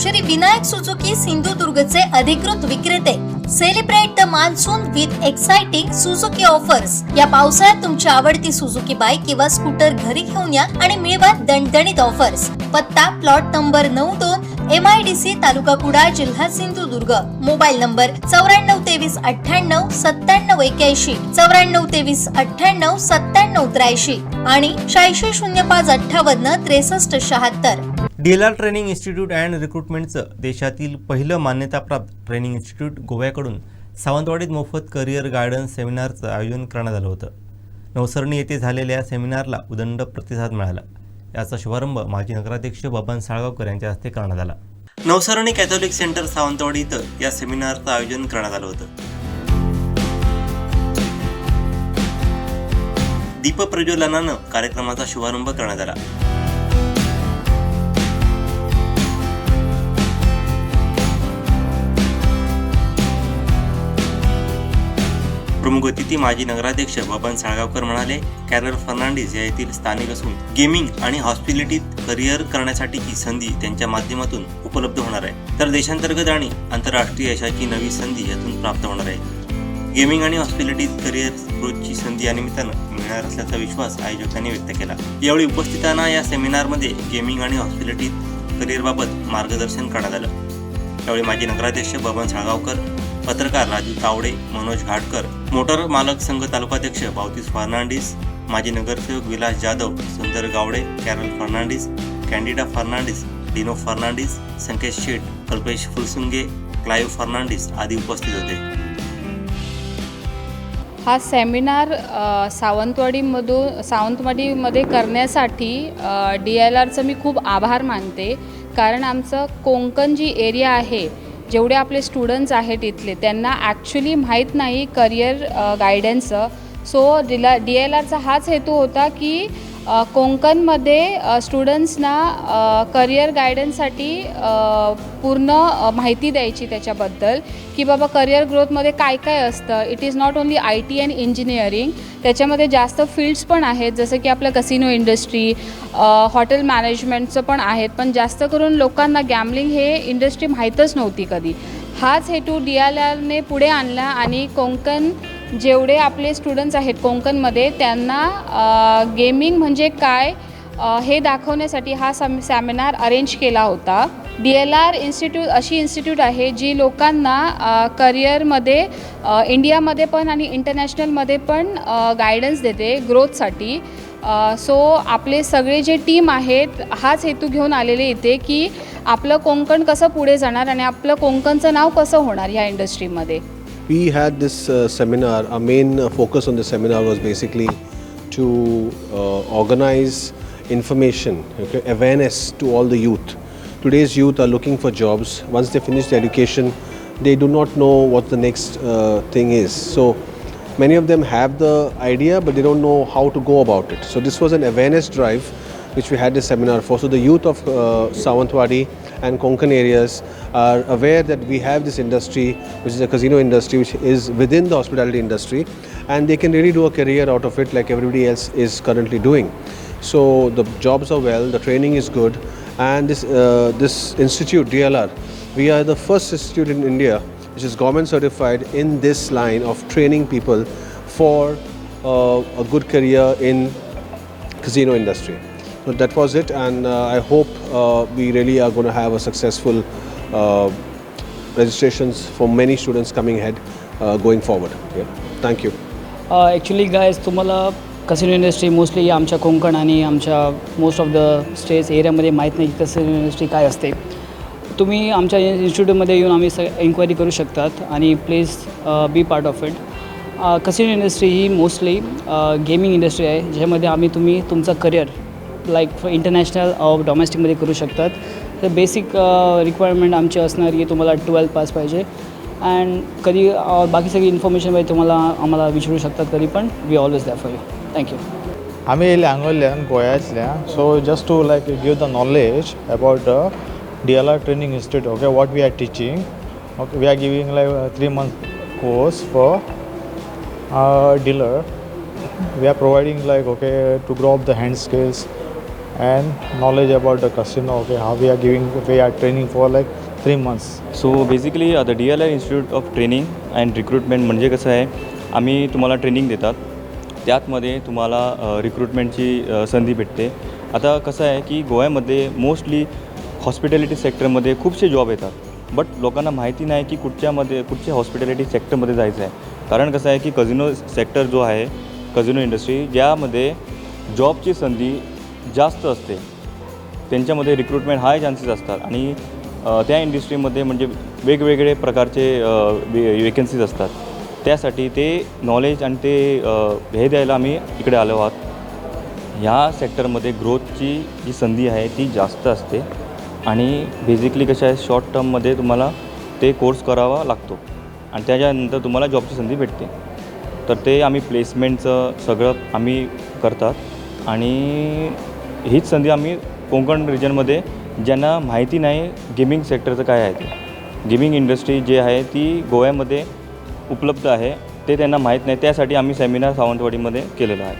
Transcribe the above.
Shri Vinayak Suzuki सिंधुदुर्गचे अधिकृत विक्रेते. Celebrate the monsoon with exciting Suzuki offers. या पावसाळ्यात तुमची आवडती सुझुकी बाईक किंवा स्कूटर घरी घेऊन या आणि मिळवा दणदणीत ऑफर्स. पत्ता प्लॉट नंबर 92 MIDC तालुका कुडाळ जिल्हा सिंधुदुर्ग. मोबाईल नंबर 9423 98 97 81 9423 98 97 83 आणि 8605 58 63 76. DLR ट्रेनिंग इन्स्टिट्यूट अँड रिक्रुटमेंटचं देशातील पहिलं मान्यताप्राप्त ट्रेनिंग इन्स्टिट्यूट गोव्याकडून सावंतवाडीत मोफत करिअर गायडन्स सेमिनारचं आयोजन करण्यात आलं होतं. नवसरणी येथे झालेल्या सेमिनारला उदंड प्रतिसाद मिळाला. याचा शुभारंभ माजी नगराध्यक्ष बबन साळगावकर यांच्या हस्ते करण्यात आला. नवसरणी कॅथोलिक सेंटर सावंतवाडी इथं या सेमिनारचं आयोजन करण्यात आलं होतं. दीप प्रज्वलनानं कार्यक्रमाचा शुभारंभ करण्यात आला. प्रमुख अतिथी माजी नगराध्यक्ष बबन साळगावकर म्हणाले, कॅरल फर्नांडिस या येथील स्थानिक असून गेमिंग आणि हॉस्पिटॅलिटीत करिअर करण्यासाठीची संधी त्यांच्या माध्यमातून उपलब्ध होणार आहे. तर देशांतर्गत आणि आंतरराष्ट्रीय यशाची नवी संधी यातून प्राप्त होणार आहे. गेमिंग आणि हॉस्पिटॅलिटीत करिअर ग्रोथची संधी या निमित्तानं मिळणार असल्याचा विश्वास आयोजकांनी व्यक्त केला. यावेळी उपस्थितांना या सेमिनारमध्ये गेमिंग आणि हॉस्पिटॅलिटीत करिअरबाबत मार्गदर्शन करण्यात आलं. यावेळी माजी नगराध्यक्ष बबन साळगावकर, पत्रकार राजू तावडे, मनोज घाटकर, मोटर मालक संघ तालुकाध्यक्ष बावतीस फर्नांडिस, माजी नगरसेवक विलास जाधव, सुंदर गावडे, कॅरल फर्नांडिस, कॅन्डिडा फर्नांडिस, डिनो फर्नांडिस, संकेश शेठ, कल्पेश फुलसुंगे, क्लाइव्ह फर्नांडिस आदी उपस्थित होते. हा सेमिनार सावंतवाडीमध्ये करण्यासाठी DLRचं मी खूप आभार मानते. कारण आमचं कोकण जी एरिया आहे, जेवढे आपले स्टुडंट्स आहेत इथले, त्यांना ॲक्च्युली माहीत नाही करिअर गायडन्सचं. सो DLRचा हाच हेतू होता की कोकणमध्ये स्टुडंट्सना करिअर गायडन्ससाठी पूर्ण माहिती द्यायची त्याच्याबद्दल, की बाबा करिअर ग्रोथमध्ये काय काय असतं. It is not only IT and engineering, त्याच्यामध्ये जास्त फील्ड्स पण आहेत, जसं की आपलं कसिनो इंडस्ट्री, हॉटेल मॅनेजमेंटचं पण आहेत. पण जास्त करून लोकांना गॅमलिंग हे इंडस्ट्री माहीतच नव्हती कधी. हाच हेतू DLRने पुढे आणला आणि कोकण जेवढे आपले स्टुडंट्स आहेत कोकणमध्ये, त्यांना गेमिंग म्हणजे काय हे दाखवण्यासाठी हा सेमिनार अरेंज केला होता. DLR इन्स्टिट्यूट अशी इन्स्टिट्यूट आहे जी लोकांना करिअरमध्ये इंडियामध्ये पण आणि इंटरनॅशनलमध्ये पण गायडन्स देते ग्रोथसाठी. सो आपले सगळे जे टीम आहेत हाच हेतू घेऊन आलेले इथे की आपलं कोकण कसं पुढे जाणार आणि आपलं कोकणचं नाव कसं होणार ह्या इंडस्ट्रीमध्ये. We had this seminar. Our main focus on the seminar was basically to organize information, awareness to all the youth. Today's youth are looking for jobs. Once they finish their education, they do not know what the next thing is. So many of them have the idea, but they don't know how to go about it. So this was an awareness drive which we had this seminar for. So the youth of Sawantwadi and Konkan areas are aware that we have this industry, which is a casino industry, which is within the hospitality industry, and they can really do a career out of it like everybody else is currently doing. So the jobs are well, the training is good, and this institute, DLR, we are the first institute in India which is government certified in this line of training people for a good career in casino industry. So that was it, and I hope we really are going to have a successful registrations for many students coming ahead going forward. Yeah. Thank you. Actually guys, तुम्हाला casino industry mostly आमच्या कोकण आणि आमच्या most of the states एरियामध्ये माहीत नाही की casino industry काय असते. तुम्ही आमच्या इन्स्टिट्यूटमध्ये येऊन आम्ही एन्क्वायरी करू शकतात आणि please be part of it. Casino industry he mostly gaming industry आहे, ज्यामध्ये तुम्ही तुमचं करिअर लाईक इंटरनॅशनल डोमेस्टिकमध्ये करू शकतात. तर बेसिक रिक्वायरमेंट आमची असणार की तुम्हाला 12th पास पाहिजे. अँड कधी बाकी सगळी इन्फॉर्मेशन पाहिजे तुम्हाला आम्हाला विचारू शकतात कधी पण. We always there for you. Thank you. आम्ही येयले हांगोल्यान गोंयातल्या. So just to like give the knowledge about the DLR training institute. Okay, what we are teaching. Okay, we are giving like 3 month course for dealer. We are providing like to grow up the hand skills, and knowledge about the casino. Okay, how we are training for like 3 months. So basically the DLR institute of training and recruitment म्हणजे कसं आहे, आम्ही तुम्हाला training देतात, त्यातमध्ये तुम्हाला रिक्रुटमेंटची संधी भेटते. आता कसं आहे की गोव्यामध्ये मोस्टली हॉस्पिटॅलिटी सेक्टरमध्ये खूपसे जॉब येतात, बट लोकांना माहिती नाही की कुठच्या हॉस्पिटॅलिटी सेक्टरमध्ये जायचं आहे. कारण कसं आहे की कझिनो सेक्टर जो आहे, कझिनो इंडस्ट्री, ज्यामध्ये जॉबची संधी जास्त असते, त्यांच्यामध्ये रिक्रुटमेंट हाय चान्सेस असतात आणि त्या इंडस्ट्रीमध्ये म्हणजे वेगवेगळे प्रकारचे वेकन्सीज असतात. त्यासाठी ते नॉलेज आणि ते हे द्यायला आम्ही इकडे आलो आहोत. ह्या सेक्टरमध्ये ग्रोथची जी संधी आहे ती जास्त असते आणि बेसिकली कसं आहे, शॉर्ट टर्ममध्ये तुम्हाला ते कोर्स करावा लागतो आणि त्याच्यानंतर तुम्हाला जॉबची संधी भेटते. तर ते आम्ही प्लेसमेंटचं सगळं आम्ही करतात आणि हीच संधी आम्ही कोकण रिजनमध्ये ज्यांना माहिती नाही गेमिंग सेक्टरचं काय आहे, ते गेमिंग इंडस्ट्री जे आहे ती गोव्यामध्ये उपलब्ध आहे, ते त्यांना माहीत नाही. त्यासाठी आम्ही सेमिनार सावंतवाडीमध्ये केलेलं आहे.